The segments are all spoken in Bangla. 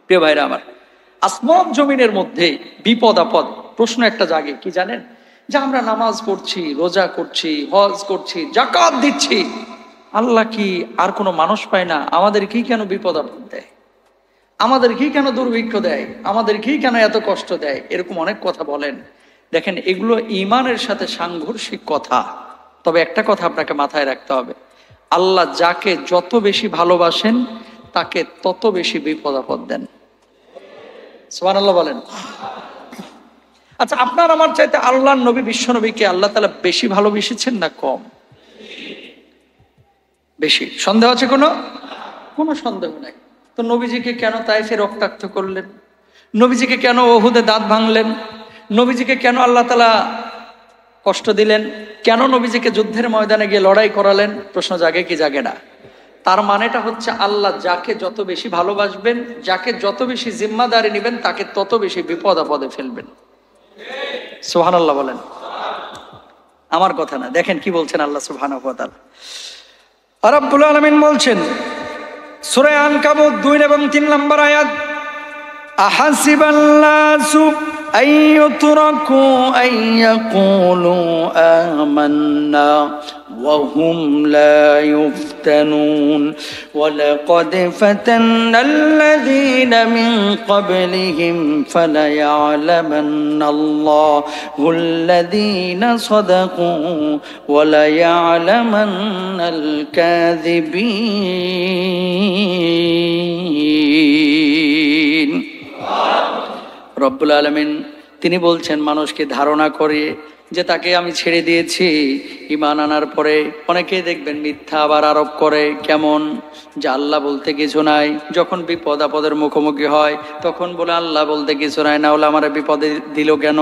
প্রিয় ভাইরা আমার, আসমান জমিনের মধ্যে বিপদ আপদ প্রশ্ন একটা জাগে, কি জানেন? যে আমরা নামাজ পড়ছি, রোজা করছি, হজ করছি, যাকাত দিচ্ছি, আল্লাহ কি আর কোনো মানুষ পায় না? আমাদেরকেই কেন বিপদ আপদ দেয়? আমাদেরকেই কেন দুর্ভিক্ষ দেয়? আমাদেরকেই কেন এত কষ্ট দেয়? এরকম অনেক কথা বলেন। দেখেন, এগুলো ঈমানের সাথে সাংঘর্ষিক কথা। তবে একটা কথা আপনাকে মাথায় রাখতে হবে, আল্লাহ যাকে যত বেশি ভালোবাসেন তাকে তত বেশি বিপদ আপদ দেন। সুবহানাল্লাহ বলেন। আচ্ছা, আপনার আমার চাইতে আল্লাহর নবী, বিশ্ব নবীকে আল্লাহ তাআলা বেশি ভালোবেসেছেন না কম? বেশি। সন্দেহ আছে কোনো? কোনো সন্দেহ নাই। তো নবীজিকে কেন তাইফে রক্তাক্ত করলেন? নবীজিকে কেন ওহুদে দাঁত ভাঙলেন? নবীজিকে কেন আল্লাহ তাআলা কষ্ট দিলেন? কেন নবীজিকে যুদ্ধের ময়দানে গিয়ে লড়াই করালেন? প্রশ্ন জাগে কি জাগে না? তার মানেটা হচ্ছে, আল্লাহ যাকে যত বেশি ভালোবাসবেন, যাকে যত বেশি জিম্মাদারি নেবেন, তাকে তত বেশি বিপদ আপদে ফেলবেন। সুবহানাল্লাহ বলেন। আমার কথা না, দেখেন কি বলছেন আল্লাহ সুবহানাহু ওয়া তাআলা। রব্বুল আলামিন বলছেন সূরা আনকাবুত 2 এবং 3 নম্বর আয়াত, আহাসিবান নাসু আইয়ুতরাকু আইয়াকুলু আমান্না ওয়া হুম লা ইফতানুন ওয়ালাকাদ ফাতান্নাল্লাযীনা মিন ক্বাবলিহিম ফালায়ালামান্নাল্লাহুল্লাযীনা সাদাকু ওয়ালায়ালামান্নাল কাযিবিন। রব্বুল আলামিন তিনি বলছেন, মানুষকে ধারণা করে যে তাকে আমি ছেড়ে দিয়েছি, ঈমান আনার পরে অনেকেই দেখবেন মিথ্যা আবার আরোপ করে। কেমন? যে আল্লাহ বলতে কিছু নাই। যখন বিপদ আপদের মুখোমুখি হয় তখন বলে আল্লাহ বলতে কিছু নাই, না হলে আমার বিপদে দিল কেন?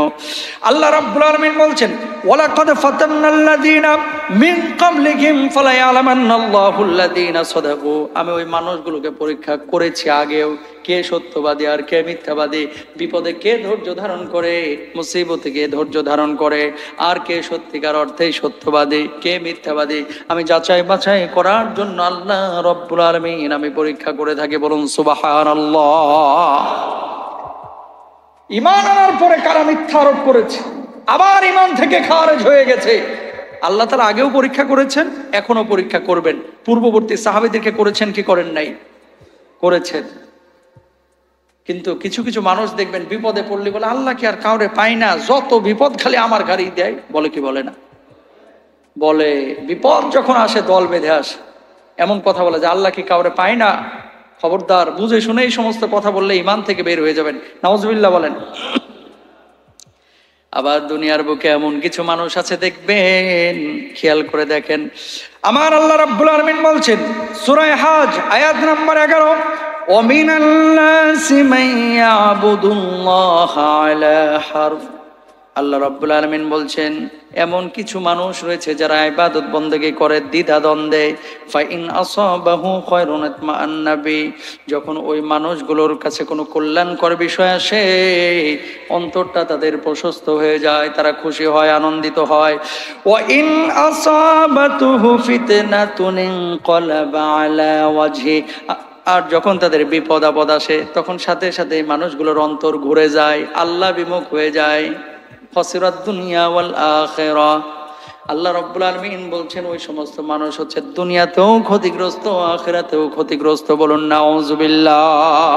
আল্লাহ রাব্বুল আলামিন বলছেন, ওয়ালাকাদ ফাতান্নাল্লাযীনা মিন ক্বাবলিহিম ফালায়ালামান্নাল্লাহুল্লাযীনা সাদাকু। আমি ওই মানুষগুলোকে পরীক্ষা করেছি আগেও, কে সত্যবাদী আর কে মিথ্যাবাদী, বিপদে কে ধৈর্য ধারণ করে, মুসিবতে কে ধৈর্য ধারণ করে, আর কে সত্যিকার অর্থেই সত্যবাদী, কে মিথ্যাবাদী, আমি যাচাই বাছাই করার জন্য আল্লাহ রব্বুল আলামিন আমি পরীক্ষা করে থাকি। বলুন সুবহানাল্লাহ। ঈমান আনার পরে কারা মিথ্যা আরোপ করেছে, আবার ঈমান থেকে খারেজ হয়ে গেছে, আল্লাহ তাআলা আগেও পরীক্ষা করেছেন, এখনো পরীক্ষা করবেন। পূর্ববর্তী সাহাবীদেরকে করেছেন কি করেন নাই? করেছেন। কিন্তু কিছু কিছু মানুষ দেখবেন বিপদে পড়লে বলে আল্লাহ কি আর কাউরে পাই না, যত বিপদ খালি আমার গাড়ি দেয়। বলে কি বলে না? বলে। বিপদ যখন আসে দল বেঁধে আসে, এমন কথা বলে যে আল্লাহ কি কাউরে পাই না। খবরদার, বুঝে শুনে এই সমস্ত কথা বললে ঈমান থেকে বের হয়ে যাবেন। নাউজুবিল্লাহ বলেন। আবার দুনিয়ার বুকে এমন কিছু মানুষ আছে দেখবেন, খেয়াল করে দেখেন, আমার আল্লাহ রাব্বুল আলামিন বলছেন সূরা হজ আয়াত নম্বর 11, ওয়ামিনান নাসি মান ইয়াবুদুল্লাহা আলা হারফ। আল্লাহ রাব্বুল আলামিন বলছেন, এমন কিছু মানুষ রয়েছে যারা ইবাদত বন্দেগী করে দ্বিধা দ্বন্দ্বে। ফাইন আসাবাহু খায়রুন ইতমাআন্না বি। যখন ওই মানুষগুলোর কাছে কোনো কল্যাণকর বিষয় আসে, অন্তরটা তাদের প্রশস্ত হয়ে যায়, তারা খুশি হয়, আনন্দিত হয়। ওয়া ইন আসাবাতুহু ফিতনাতুন ইনকালাবা আলা ওয়াজহি। আর যখন তাদের বিপদ আপদ আসে, তখন সাথে সাথে মানুষগুলোর অন্তর ঘুরে যায়, আল্লাহ বিমুখ হয়ে যায়। খাসিরাত দুনিয়া ওয়াল আখিরাহ। আল্লাহ রাব্বুল আলামিন বলছেন ওই সমস্ত মানুষ হচ্ছে দুনিয়াতেও ক্ষতিগ্রস্ত, আখিরাতেও ক্ষতিগ্রস্ত। বলুন নাউজুবিল্লাহ।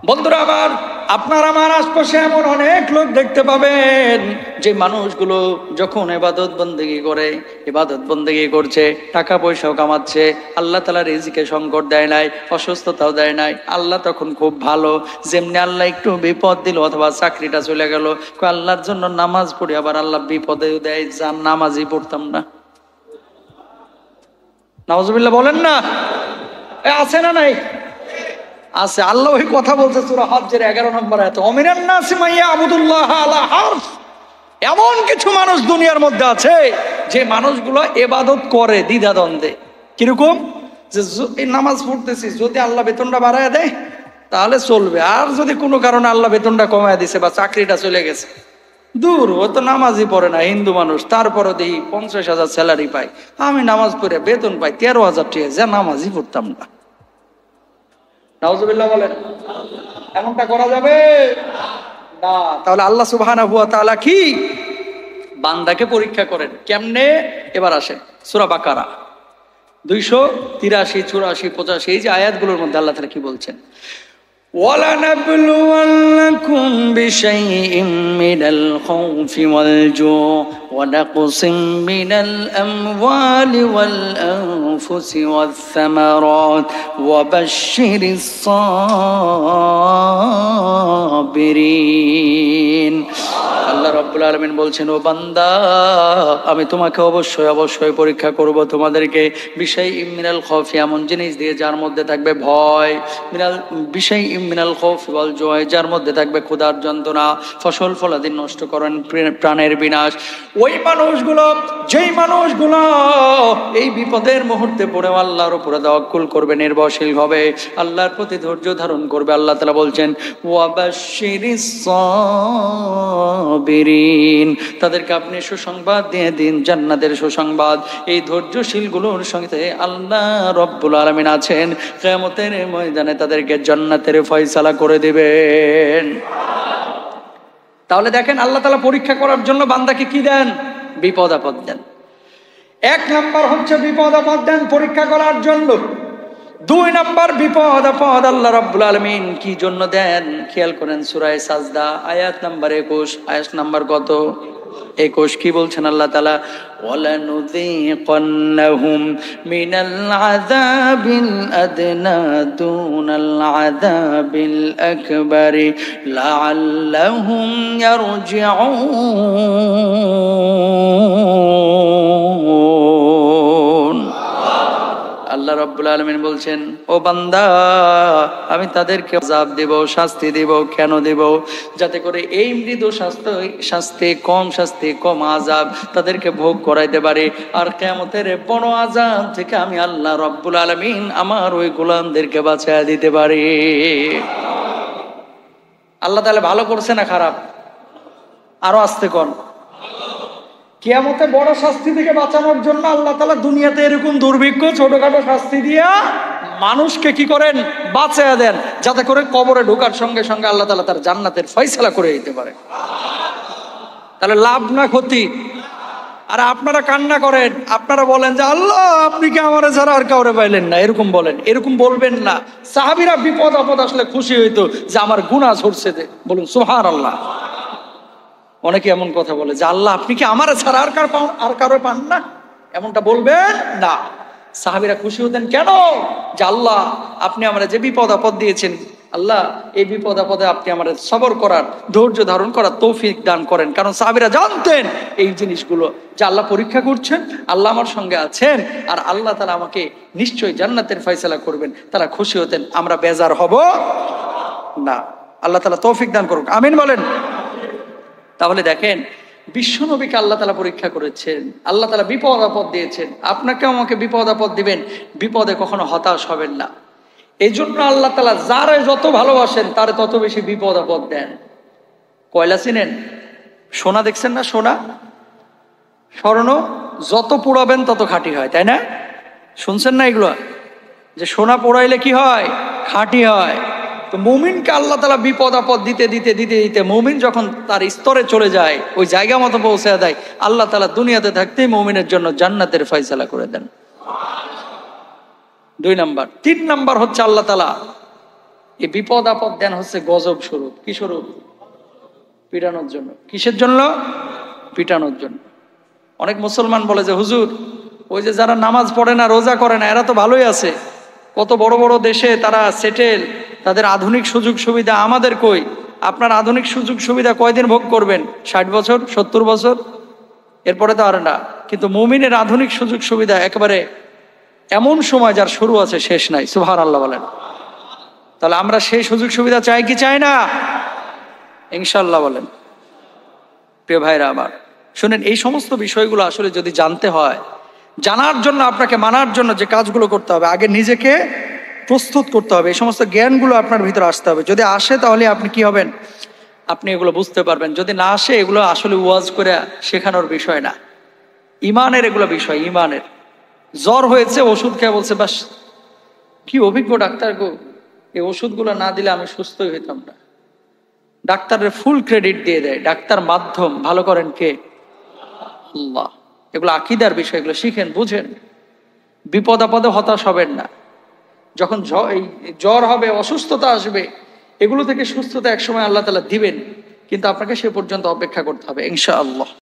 বন্ধুরা আমার, আপনার আমার আশপাশে এমন অনেক লোক দেখতে পাবেন যে মানুষগুলো যখন ইবাদত বন্দেগী করে, ইবাদত বন্দেগী করছে, টাকা পয়সাও কামাচ্ছে, আল্লাহ তাআলা রিজিকে সংকট দেয় নাই, অসুস্থতাও দেয় নাই, আল্লাহ তখন খুব ভালো। যেমনি আল্লাহ একটু বিপদ দিল অথবা চাকরিটা চলে গেল, আল্লাহর জন্য নামাজ পড়ি, আবার আল্লাহ বিপদেও দেয়, যার নামাজই পড়তাম না। নাউজুবিল্লাহ বলেন না? আছে না নাই? আছে। আল্লাহ ওই কথা বলছে সূরা হজ্জের 11 নম্বর আয়াতে, ওয়ামিনান নাসি মান ইয়াবুদুল্লাহা আলা হারফ। এমন কিছু মানুষ দুনিয়ার মধ্যে আছে যে মানুষগুলো ইবাদত করে দ্বিধা দ্বন্দ্বে। কিরকম? যে নামাজ পড়তেছি, যদি আল্লাহ বেতনটা বাড়ায় দেয় তাহলে চলবে, আর যদি কোনো কারণে আল্লাহ বেতনটা কমায় দিছে বা চাকরিটা চলে গেছে, দূর, ও তো নামাজই পড়ে না, হিন্দু মানুষ, তারপরও দেখি 50,000 স্যালারি পাই, আমি নামাজ পড়ে বেতন পাই 13,000 টাকা, যা নামাজই পড়তাম না। নাউজুবিল্লাহ বলেন। এমনটা করা যাবে না। তাহলে আল্লাহ সুবহানাহু ওয়া তাআলা কি বান্দাকে পরীক্ষা করেন কেমনে? এবার আসেন সূরা বাকারা 283, 84, 85 এই যে আয়াতগুলোর মধ্যে আল্লাহ তাআলা কি বলছেন? وَلَنَبْلُوَنَّكُمْ بِشَيْءٍ مِّنَ الْخَوْفِ وَالْجُوعِ وَنَقْصٍ مِّنَ الْأَمْوَالِ وَالْأَنفُسِ وَالثَّمَرَاتِ وَبَشِّرِ الصَّابِرِينَ। আল্লাহ রাব্বুল আলামিন বলছেন, ও বান্দা, আমি তোমাকে অবশ্যই অবশ্যই পরীক্ষা করব তোমাদেরকে বিশাইইম মিনাল খাউফি, এমন জিনিস দিয়ে যার মধ্যে থাকবে ভয়, বিশাইইম মিনাল খাউফি ওয়াল জুই, যার মধ্যে থাকবে ক্ষুধার যন্ত্রণা, ফসল ফলাদি নষ্ট করেন, প্রাণের বিনাশ। ওই মানুষগুলো, যেই মানুষগুলো এই বিপদের মুহূর্তে পড়ে আল্লাহর উপরে তাওয়াক্কুল করবে, নির্ভরশীল হবে, আল্লাহর প্রতি ধৈর্য ধারণ করবে, আল্লাহ তাআলা বলছেন ওয়াবাশশিরিস সাবিরিন, তাদেরকে আপনি সুসংবাদ দিয়ে দিন, জান্নাতের সুসংবাদ। এই ধৈর্যশীলগুলোর সঙ্গে আল্লাহ রব্বুল আলামিন আছেন, কিয়ামতের ময়দানে তাদেরকে জান্নাতের ফয়সালা করে দিবেন। তাহলে দেখেন আল্লাহ তাআলা পরীক্ষা করার জন্য বান্দাকে কি দেন? বিপদ আপদ দেন। 1 নাম্বার হচ্ছে বিপদ আপদ দেন পরীক্ষা করার জন্য। 2 নাম্বার বিপদ আপদ আল্লাহ রাব্বুল আলামিন কি জন্য দেন? খেয়াল করেন সূরা সাজদা আয়াত নাম্বার 21, আয়াত নাম্বার কত? 21 কি বলছেন আল্লাহ তাআলা? ওয়ালানুযীকান্নাহুম মিনাল আযাবিল আদনা দুনাল আযাবিল আকবারি লাআল্লাহুম ইয়ারজিউন। আল্লাহ রাব্বুল আলামিন বলছেন, ও বান্দা, আমি তাদেরকে আযাব দেব, শাস্তি দেব। কেন দেব? যাতে করে এই মৃদু শাস্তি কম আযাব তাদেরকে ভোগ করাইতে পারে, আর কিয়ামতের বড় আযাব থেকে আমি আল্লাহ রাব্বুল আলামিন আমার ওই গোলামদেরকে বাঁচিয়ে দিতে পারি। আল্লাহ তাআলা ভালো করছে না খারাপ? আরো আস্তে কোন। কিয়ামতে বড় শাস্তি থেকে বাঁচানোর জন্য আল্লাহ তাআলা দুনিয়াতে এরকম দুর্ভিক্ষ ছোটখাটো শাস্তি দিয়া মানুষকে কি করেন? বাঁচায়া দেন, যাতে করে কবরে ঢোকার সঙ্গে সঙ্গে আল্লাহ তাআলা তার জান্নাতের ফয়সালা করে দিতে পারে। তাহলে লাভ না ক্ষতি? আর আপনারা কান্না করেন, আপনারা বলেন যে আল্লাহ আপনি কি আমারে ছাড়া আর কাউরে পাইলেন না, এরকম বলেন। এরকম বলবেন না। সাহাবীরা বিপদ আপদ আসলে খুশি হইতো যে আমার গুনাহ ঝরছে, বলুন সুবহানাল্লাহ। অনেকে এমন কথা বলে যে আল্লাহ আপনি কি আমার ছাড়া আর কারো পান না, এমনটা বলবেন না। সাহাবীরা খুশি হতেন কেন? যে আল্লাহ আপনি আমরা যে বিপদ আপদ দিয়েছেন, আল্লাহ এই বিপদ আপদে আপনি আমাদের সবর করার, ধৈর্য ধারণ করার তৌফিক দান করেন। কারণ সাহাবীরা জানতেন এই জিনিসগুলো, যে আল্লাহ পরীক্ষা করছেন, আল্লাহ আমার সঙ্গে আছেন, আর আল্লাহ তাআলা আমাকে নিশ্চয়ই জান্নাতের ফয়সালা করবেন। তারা খুশি হতেন, আমরা বেজার হব না। আল্লাহ তাআলা তৌফিক দান করুক, আমিন বলেন। তাহলে দেখেন বিশ্বনবীকে আল্লাহ তাআলা পরীক্ষা করেছেন, আল্লাহ তাআলা বিপদ আপদ দিয়েছেন, আপনাকে আমাকে বিপদ আপদ দিবেন। বিপদে কখনো হতাশ হবেন না। এই জন্য আল্লাহ তাআলা যারে যত ভালোবাসেন তারে তত বেশি বিপদ আপদ দেন। কয়লা চিনেন? সোনা দেখছেন না? সোনা, স্বর্ণ যত পোড়াবেন তত খাঁটি হয়, তাই না? শুনছেন না এগুলো? যে সোনা পোড়াইলে কি হয়? খাঁটি হয়। তো মুমিনকে আল্লাহ তাআলা বিপদ আপদ দিতে দিতে দিতে দিতে মুমিন যখন তার স্তরে চলে যায়, ওই জায়গা মতো পৌঁছে দেয়, আল্লাহ তাআলা দুনিয়াতে থাকতেই মুমিনের জন্য জান্নাতের ফয়সালা করে দেন। 2 নাম্বার। 3 নাম্বার হচ্ছে আল্লাহ তাআলা এই বিপদ আপদ দেন হচ্ছে গজব স্বরূপ। কি স্বরূপ? পিটানোর জন্য। কিসের জন্য? পিটানোর জন্য। অনেক মুসলমান বলে যে হুজুর ওই যে যারা নামাজ পড়ে না, রোজা করে না, এরা তো ভালোই আছে, কত বড় বড় দেশে তারা সেটেল, তাদের আধুনিক সুযোগ সুবিধা, আমাদের কই? আপনার আধুনিক সুযোগ সুবিধা কয়দিন ভোগ করবেন? 60 বছর, 70 বছর, এরপরে তো আর না। কিন্তু মুমিনের আধুনিক সুযোগ সুবিধা একেবারে এমন সময় যার শুরু আছে শেষ নাই। সুবহানাল্লাহ বলেন। তাহলে আমরা সেই সুযোগ সুবিধা চাই কি চাই না? ইনশাআল্লাহ বলেন। প্রিয় ভাইরা আমার, শুনেন, এই সমস্ত বিষয়গুলো আসলে যদি জানতে হয়, জানার জন্য আপনাকে মানার জন্য যে কাজগুলো করতে হবে, আগে নিজেকে প্রস্তুত করতে হবে। এই সমস্ত জ্ঞানগুলো আপনার ভিতরে আসতে হবে। যদি আসে তাহলে আপনি কি হবেন? আপনি এগুলো বুঝতে পারবেন। যদি না আসে, এগুলো আসলে ওয়াজ করে শেখানোর বিষয় না, ইমানের এগুলো বিষয়। ইমানের জ্বর হয়েছে, ওষুধ খেয়ে বলছে বাস কি অভিজ্ঞ ডাক্তার গো, এই ওষুধগুলো না দিলে আমি সুস্থই হইতাম না। ডাক্তারের ফুল ক্রেডিট দিয়ে দেয়, ডাক্তার মাধ্যম, ভালো করেন কে? আল্লাহ। এগুলো আকীদার বিষয়, এগুলো শিখেন, বুঝেন। বিপদ আপদে হতাশ হবেন না। যখন জ্বর হবে, অসুস্থতা আসবে, এগুলো থেকে সুস্থতা একসময় আল্লাহ তাআলা দিবেন, কিন্তু আপনাকে সে পর্যন্ত অপেক্ষা করতে হবে ইনশাআল্লাহ।